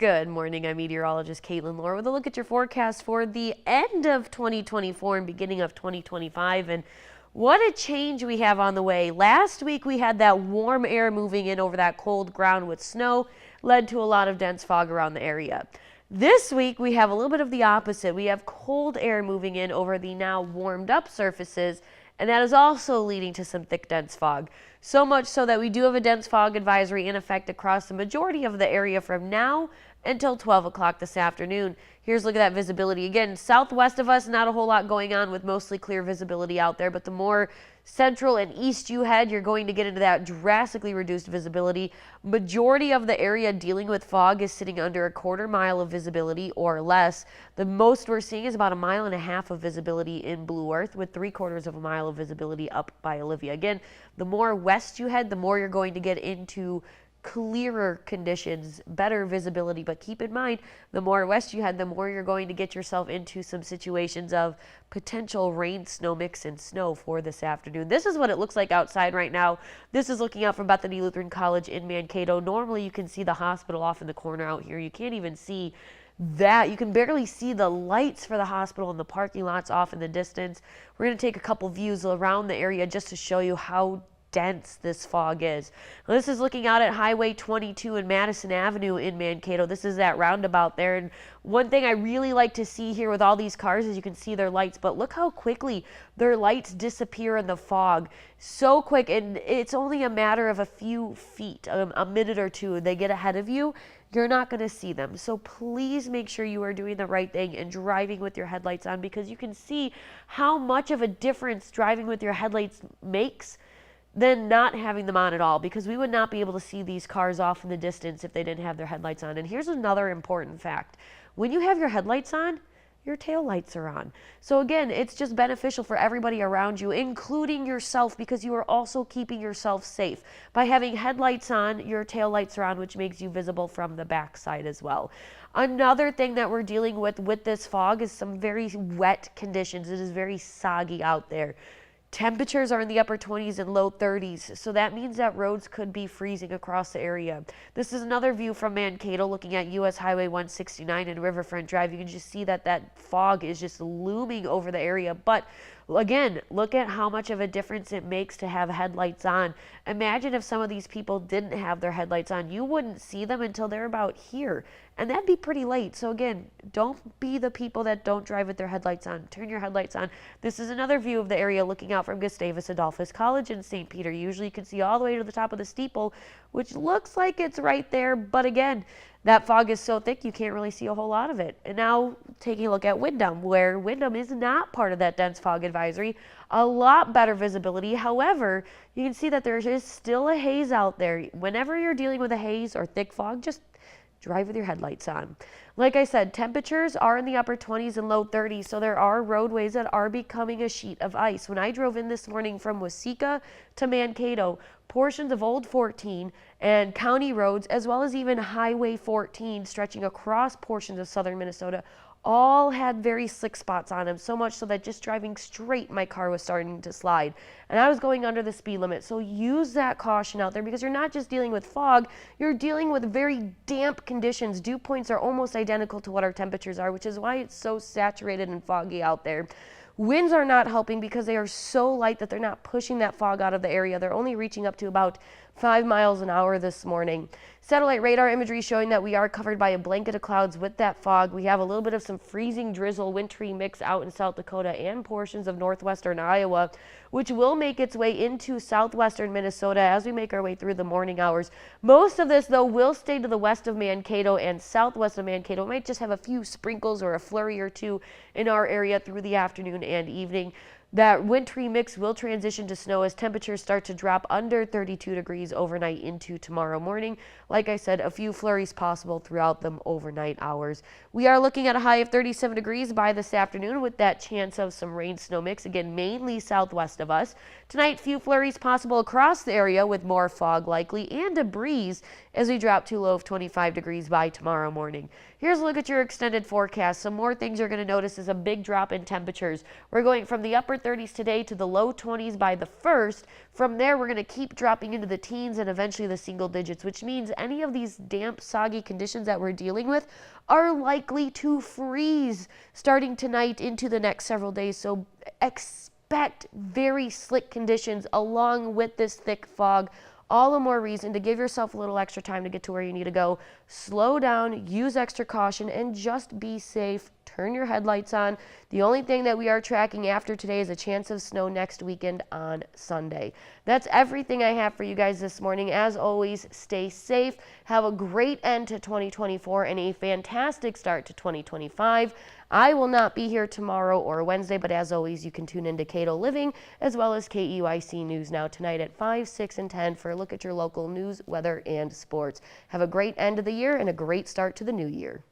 Good morning, I'm Meteorologist Caitlyn Lorr with a look at your forecast for the end of 2024 and beginning of 2025. And what a change we have on the way. Last week we had that warm air moving in over that cold ground with snow, led to a lot of dense fog around the area. This week we have a little bit of the opposite. We have cold air moving in over the now warmed up surfaces, and that is also leading to some thick, dense fog. So much so that we do have a dense fog advisory in effect across the majority of the area from now until 12 o'clock this afternoon. Here's a look at that visibility. Again, southwest of us, not a whole lot going on with mostly clear visibility out there, but the more central and east you head, you're going to get into that drastically reduced visibility. Majority of the area dealing with fog is sitting under a quarter mile of visibility or less. The most we're seeing is about 1.5 miles of visibility in Blue Earth, with 3/4 of a mile of visibility up by Olivia. Again, the more west you head, the more you're going to get into clearer conditions, better visibility. But keep in mind, the more west you head, the more you're going to get yourself into some situations of potential rain, snow mix, and snow for this afternoon. This is what it looks like outside right now. This is looking out from Bethany Lutheran College in Mankato. Normally you can see the hospital off in the corner out here. You can't even see that. You can barely see the lights for the hospital and the parking lots off in the distance. We're going to take a couple views around the area just to show you how dense this fog is. Now, this is looking out at Highway 22 and Madison Avenue in Mankato. This is that roundabout there. And one thing I really like to see here with all these cars is you can see their lights, but look how quickly their lights disappear in the fog. So quick, and it's only a matter of a few feet, a minute or two. They get ahead of you, you're not going to see them. So please make sure you are doing the right thing and driving with your headlights on, because you can see how much of a difference driving with your headlights makes than not having them on at all, because we would not be able to see these cars off in the distance if they didn't have their headlights on. And here's another important fact. When you have your headlights on, your tail lights are on. So again, it's just beneficial for everybody around you, including yourself, because you are also keeping yourself safe. By having headlights on, your tail lights are on, which makes you visible from the backside as well. Another thing that we're dealing with this fog is some very wet conditions. It is very soggy out there. Temperatures are in the upper 20s and low 30s, so that means that roads could be freezing across the area. This is another view from Mankato looking at US Highway 169 and Riverfront Drive. You can just see that fog is just looming over the area. But again, look at how much of a difference it makes to have headlights on. Imagine if some of these people didn't have their headlights on. You wouldn't see them until they're about here, and that'd be pretty late. So again, don't be the people that don't drive with their headlights on. Turn your headlights on. This is another view of the area looking out from Gustavus Adolphus College in St. Peter. Usually you can see all the way to the top of the steeple, which looks like it's right there, but again, that fog is so thick you can't really see a whole lot of it. And now taking a look at Windham, where Windham is not part of that dense fog advisory. A lot better visibility. However, you can see that there is still a haze out there. Whenever you're dealing with a haze or thick fog, just drive with your headlights on. Like I said, temperatures are in the upper 20s and low 30s, so there are roadways that are becoming a sheet of ice. When I drove in this morning from Waseca to Mankato, portions of Old 14 and county roads, as well as even Highway 14 stretching across portions of southern Minnesota, all had very slick spots on them, so much so that just driving straight, my car was starting to slide. And I was going under the speed limit. So use that caution out there, because you're not just dealing with fog, you're dealing with very damp conditions. Dew points are almost identical to what our temperatures are, which is why it's so saturated and foggy out there. Winds are not helping because they are so light that they're not pushing that fog out of the area. They're only reaching up to about 5 miles an hour this morning. Satellite radar imagery showing that we are covered by a blanket of clouds with that fog. We have a little bit of some freezing drizzle, wintry mix out in South Dakota and portions of northwestern Iowa, which will make its way into southwestern Minnesota as we make our way through the morning hours. Most of this, though, will stay to the west of Mankato and southwest of Mankato. We might just have a few sprinkles or a flurry or two in our area through the afternoon and evening. That wintry mix will transition to snow as temperatures start to drop under 32 degrees overnight into tomorrow morning. Like I said, a few flurries possible throughout the overnight hours. We are looking at a high of 37 degrees by this afternoon with that chance of some rain snow mix, again, mainly southwest of us. Tonight, few flurries possible across the area with more fog likely and a breeze as we drop to a low of 25 degrees by tomorrow morning. Here's a look at your extended forecast. Some more things you're going to notice is a big drop in temperatures. We're going from the upper 30s today to the low 20s by the 1st. From there, we're going to keep dropping into the teens and eventually the single digits, which means any of these damp, soggy conditions that we're dealing with are likely to freeze starting tonight into the next several days. So expect very slick conditions along with this thick fog. All the more reason to give yourself a little extra time to get to where you need to go. Slow down, use extra caution, and just be safe. Turn your headlights on. The only thing that we are tracking after today is a chance of snow next weekend on Sunday. That's everything I have for you guys this morning. As always, stay safe. Have a great end to 2024 and a fantastic start to 2025. I will not be here tomorrow or Wednesday, but as always, you can tune into Cato Living as well as KEYC News Now tonight at 5, 6, and 10 for a look at your local news, weather, and sports. Have a great end of the year and a great start to the new year.